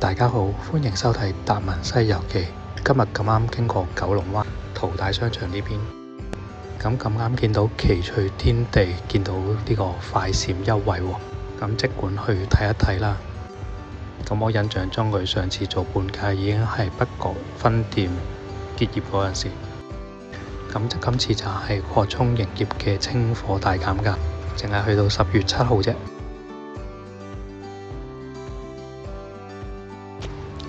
大家好，歡迎收睇《達文西遊記》。今日咁啱經過九龍灣淘大商場呢邊，咁啱見到奇趣天地，見到呢個快閃優惠喎，咁即管去睇一睇啦。咁我印象中佢上次做半價已經係北角分店結業嗰陣時，咁今次就係擴充營業嘅清貨大減價，淨係去到10月7號啫。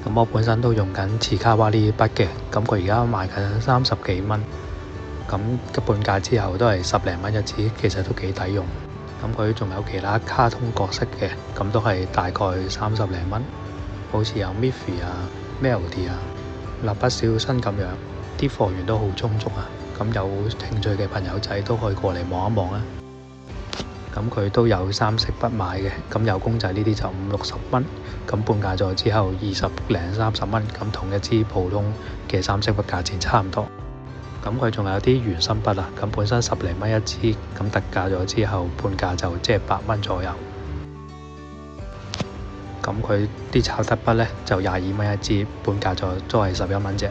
咁我本身都用緊次卡哇呢筆嘅，咁佢而家賣緊30幾蚊，咁嘅半價之後都係10零蚊一支，其實都幾抵用。咁佢仲有其他卡通角色嘅，咁都係大概30零蚊，好似有 Miffy 啊、Melody 啊、蠟筆小新咁樣，啲貨源都好充足啊。咁有興趣嘅朋友仔都可以過嚟望一望啊。咁佢都有三色筆買嘅，咁有公仔呢啲就50-60蚊，咁半價咗之後20零30蚊，咁同一支普通嘅三色筆價錢差唔多。咁佢仲有啲原心筆啊，咁本身10零蚊一支，咁特價咗之後半價就即係8蚊左右。咁佢啲炒得筆呢，就22蚊一支，半價咗都係11蚊啫。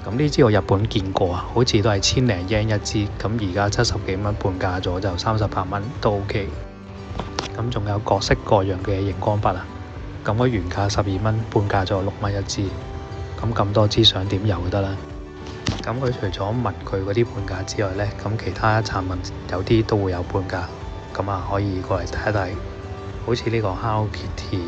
咁呢支我日本見過啊，好似都係1000零yen一支，咁而家70幾蚊半價咗就38蚊，都 OK。咁仲有各式各樣嘅熒光筆啊，咁佢原價12蚊，半價咗6蚊一支，咁多支想點有就得啦。咁佢除咗問佢嗰啲半價之外呢，咁其他產品有啲都會有半價，咁可以過嚟睇一睇。好似呢個 Hello Kitty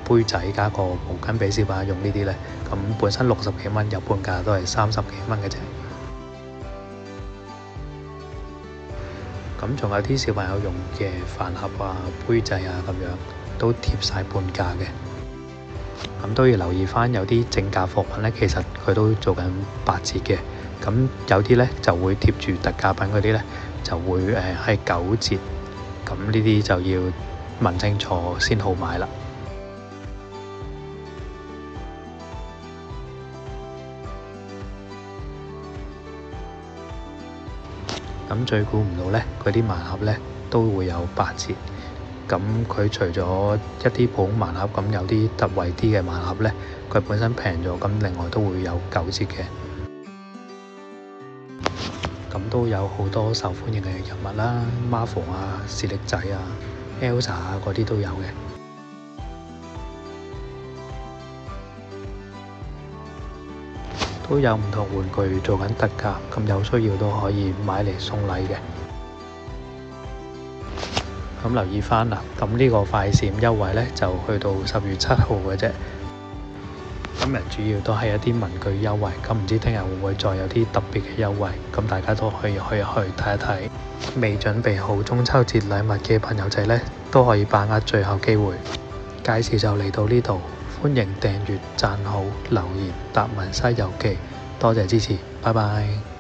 杯仔加個毛巾俾小朋友用呢啲呢，咁本身60幾蚊，有半價都係30幾蚊嘅啫。咁仲有啲小朋友用嘅飯盒啊、杯仔啊咁樣，都貼晒半價嘅。咁都要留意翻，有啲正價貨品呢，其實佢都做緊8折嘅。咁有啲呢就會貼住特價品嗰啲呢，就會係9折。咁呢啲就要問清楚先好買啦。咁最估唔到呢，佢啲盲盒呢都會有8折。咁佢除咗一啲普通盲盒，咁有啲特惠啲嘅盲盒呢，佢本身平咗，咁另外都會有9折嘅。咁都有好多受歡迎嘅人物啦 ，Marvel 啊、士力仔啊、Elsa 啊嗰啲都有嘅。都有唔同玩具做緊特價，咁有需要都可以買嚟送禮嘅。咁留意翻啦，咁呢個快閃優惠呢，就去到10月7號嘅啫。今日主要都係一啲文具優惠，咁唔知聽日會唔會再有啲特別嘅優惠，咁大家都可以去睇一睇。未準備好中秋節禮物嘅朋友仔呢，都可以把握最後機會。介紹就嚟到呢度，歡迎訂閱、讚好、留言、達文西遊記，多謝支持，拜拜。